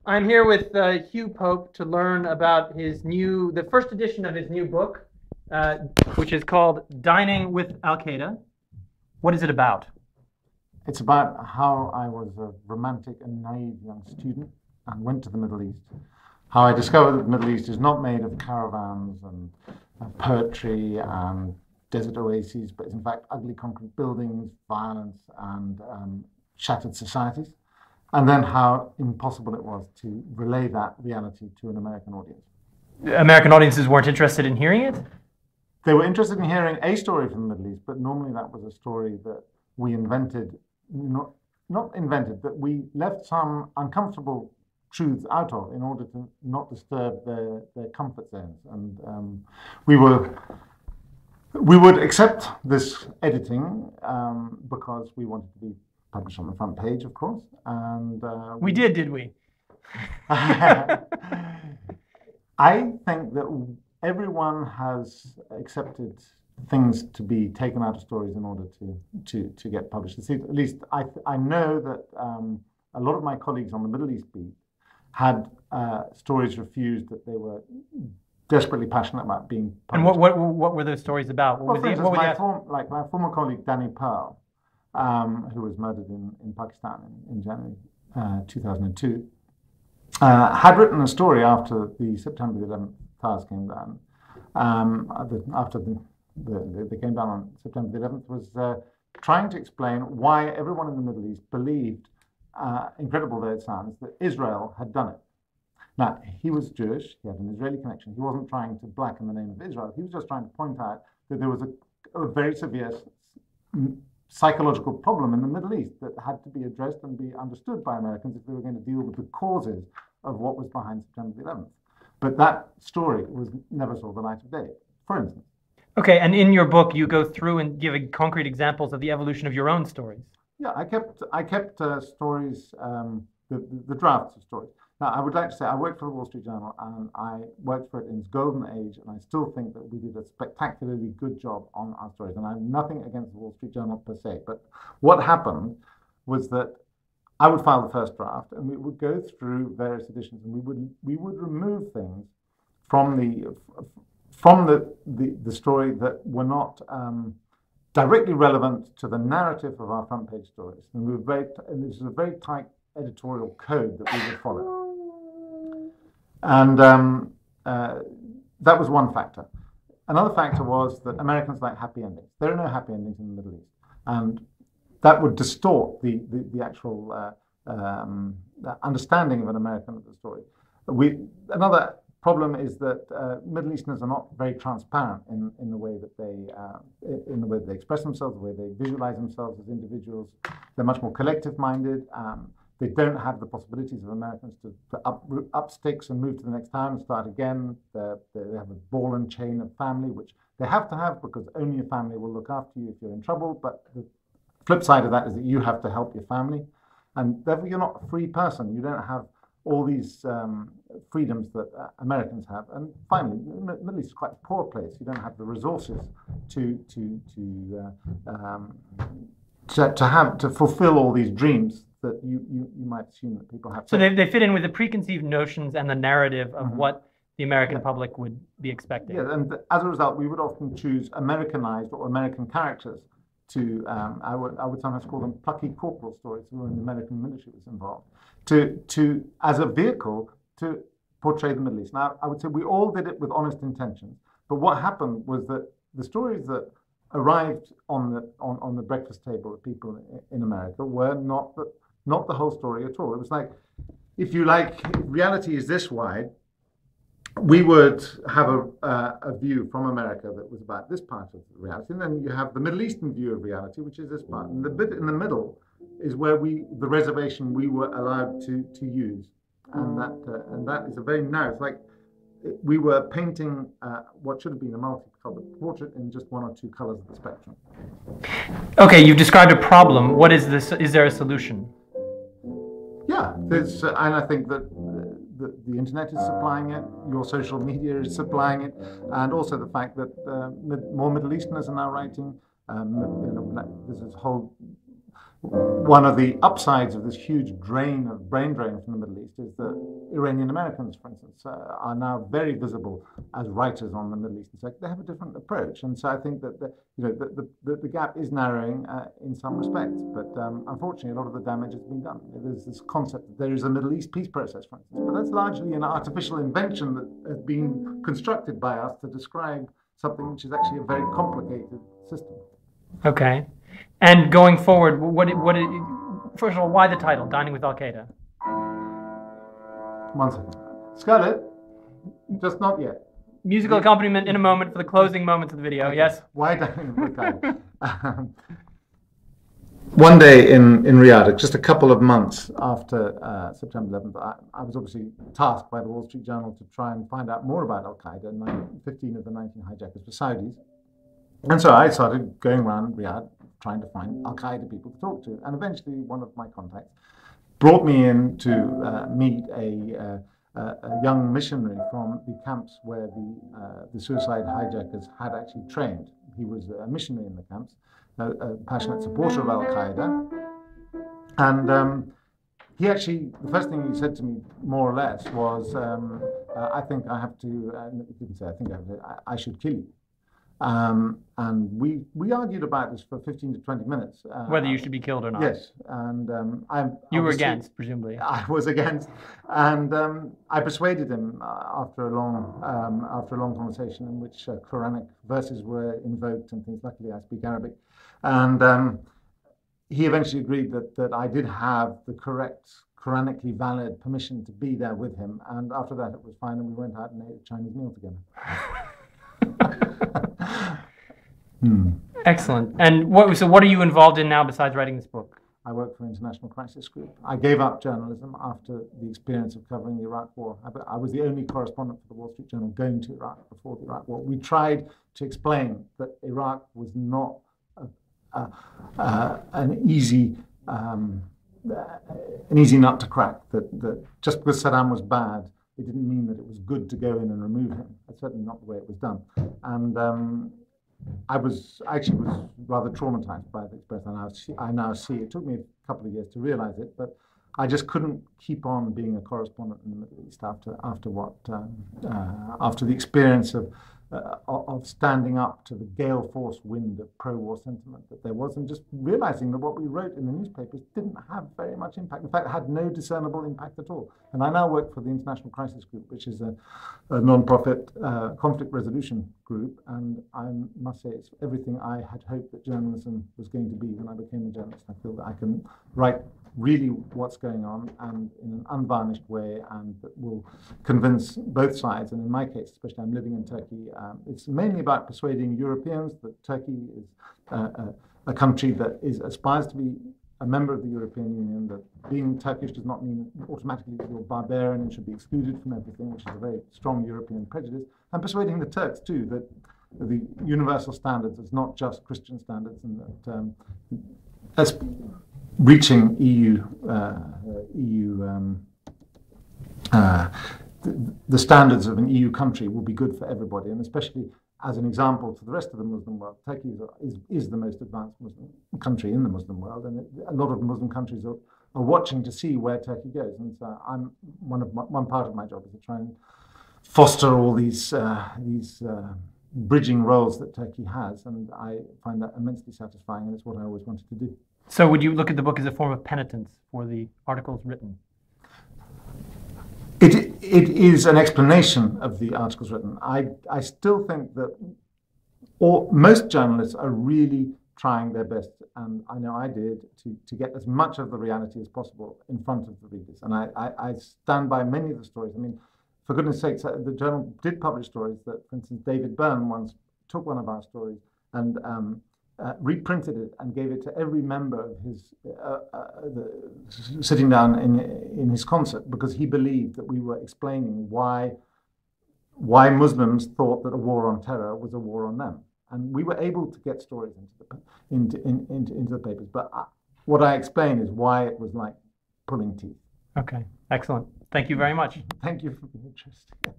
I'm here with Hugh Pope to learn about the first edition of his new book, uh, which is called Dining with Al-Qaeda. What is it about? It's about how I was a romantic and naive young student and went to the Middle East. How I discovered that the Middle East is not made of caravans and poetry and desert oases, but is in fact ugly concrete buildings, violence, and shattered societies. And then how impossible it was to relay that reality to an American audience. American audiences weren't interested in hearing it? They were interested in hearing a story from the Middle East, but normally that was a story that we invented, not invented, that we left some uncomfortable truths out of in order to not disturb their comfort zones. And we would accept this editing because we wanted to be published on the front page, of course. And we did we? I think that everyone has accepted things to be taken out of stories in order to get published. At least I know that a lot of my colleagues on the Middle East beat had stories refused that they were desperately passionate about being published. And what were those stories about? Well, for instance, my former colleague Danny Pearl, who was murdered in Pakistan in January 2002, had written a story after the September 11th towers came down. After they came down on September 11th, was trying to explain why everyone in the Middle East believed, incredible though it sounds, that Israel had done it. Now, he was Jewish, he had an Israeli connection. He wasn't trying to blacken the name of Israel. He was just trying to point out that there was a very severe psychological problem in the Middle East that had to be addressed and be understood by Americans if they were going to deal with the causes of what was behind September 11th. But that story never saw the light of day, for instance. Okay, and in your book, you go through and give concrete examples of the evolution of your own stories. Yeah, I kept stories, the drafts of stories. Now, I would like to say I worked for the Wall Street Journal, and I worked for it in its golden age, and I still think that we did a spectacularly good job on our stories. And I have nothing against the Wall Street Journal per se, but what happened was that I would file the first draft, and we would go through various editions, and we would remove things from the story that were not directly relevant to the narrative of our front page stories. And this is a very tight editorial code that we would follow. And that was one factor. Another factor was that Americans like happy endings. There are no happy endings in the Middle East, and that would distort the actual understanding of an American of the story. Another problem is that Middle Easterners are not very transparent in the way that they express themselves, the way they visualize themselves as individuals. They're much more collective-minded. They don't have the possibilities of Americans to up sticks and move to the next town and start again. They have a ball and chain of family, which they have to have because only your family will look after you if you're in trouble. But the flip side of that is that you have to help your family. And therefore, you're not a free person. You don't have all these freedoms that Americans have. And finally, the Middle East is quite a poor place. You don't have the resources to fulfill all these dreams that you might assume that people have. So they fit in with the preconceived notions and the narrative of what the American public would be expecting. Yeah, and as a result, we would often choose Americanized or American characters to, I would sometimes call them plucky corporal stories when the American military was involved, as a vehicle to portray the Middle East. Now, I would say we all did it with honest intentions, but what happened was that the stories that arrived on the breakfast table of people in America were not the whole story at all. It was like, if reality is this wide, we would have a view from America that was about this part of reality, and then you have the Middle Eastern view of reality, which is this part. And the bit in the middle is where the reservation we were allowed to use, and that is a very narrow. It's like we were painting what should have been a multicolored portrait in just one or two colors of the spectrum. Okay, you've described a problem. What is this? Is there a solution? Yeah, and I think that the internet is supplying it, your social media is supplying it, and also the fact that more Middle Easterners are now writing. There's this whole one of the upsides of this huge brain drain from the Middle East is that Iranian Americans, for instance, are now very visible as writers on the Middle Eastern sector. They have a different approach, and so I think that the gap is narrowing in some respects. But unfortunately, a lot of the damage has been done. There's this concept that there is a Middle East peace process, for instance, but that's largely an artificial invention that has been constructed by us to describe something which is actually a very complicated system. Okay. And going forward, first of all, why the title, Dining with Al-Qaeda? 1 second. Scarlett, just not yet. Musical accompaniment in a moment for the closing moments of the video, okay. Yes? Why Dining with Al-Qaeda? One day in Riyadh, just a couple of months after September 11th, I was obviously tasked by the Wall Street Journal to try and find out more about Al-Qaeda. 15 of the 19 hijackers were Saudis. And so I started going around Riyadh trying to find Al-Qaeda people to talk to. And eventually one of my contacts brought me in to meet a young missionary from the camps where the suicide hijackers had actually trained. He was a missionary in the camps, a passionate supporter of Al-Qaeda. And he actually, the first thing he said to me, more or less, was, I think I have to, he didn't say I think I should kill you. And we argued about this for 15 to 20 minutes. Whether you should be killed or not. Yes, and you were against, presumably. I was against, and I persuaded him after a long conversation in which Quranic verses were invoked and things. Luckily, I speak Arabic, and he eventually agreed that I did have the correct Quranically valid permission to be there with him. And after that, it was fine, and we went out and ate a Chinese meal together. Excellent. And what are you involved in now besides writing this book? I work for International Crisis Group. I gave up journalism after the experience of covering the Iraq War. I was the only correspondent for the Wall Street Journal going to Iraq before the Iraq War. We tried to explain that Iraq was not an easy nut to crack. That just because Saddam was bad, it didn't mean that it was good to go in and remove him. That's certainly not the way it was done. And I actually was rather traumatized by the experience. I now see. It took me a couple of years to realize it, but I just couldn't keep on being a correspondent in the Middle East after the experience of standing up to the gale force wind of pro-war sentiment that there was, and just realizing that what we wrote in the newspapers didn't have very much impact. In fact, it had no discernible impact at all. And I now work for the International Crisis Group, which is a non-profit conflict resolution group, and I must say it's everything I had hoped that journalism was going to be when I became a journalist. I feel that I can write really what's going on, and in an unvarnished way, and that will convince both sides. And in my case, especially, I'm living in Turkey. It's mainly about persuading Europeans that Turkey is a country that aspires to be a member of the European Union, that being Turkish does not mean automatically that you're barbarian and should be excluded from everything, which is a very strong European prejudice, and persuading the Turks too that the universal standards is not just Christian standards, and that reaching the standards of an EU country will be good for everybody, and especially as an example to the rest of the Muslim world. Turkey is the most advanced Muslim country in the Muslim world, and a lot of Muslim countries are watching to see where Turkey goes. And so I'm one part of my job is to try and foster all these bridging roles that Turkey has, and I find that immensely satisfying, and it's what I always wanted to do. So would you look at the book as a form of penitence for the articles written? It is an explanation of the articles written. I still think that most journalists are really trying their best, and I know I did, to get as much of the reality as possible in front of the readers. And I stand by many of the stories. I mean, for goodness sakes, the journal did publish stories that, for instance, David Byrne once took one of our stories and reprinted it and gave it to every member of his sitting down in his concert, because he believed that we were explaining why Muslims thought that a war on terror was a war on them, and we were able to get stories into the papers. But what I explain is why it was like pulling teeth. Okay, excellent. Thank you very much. Thank you for being interested.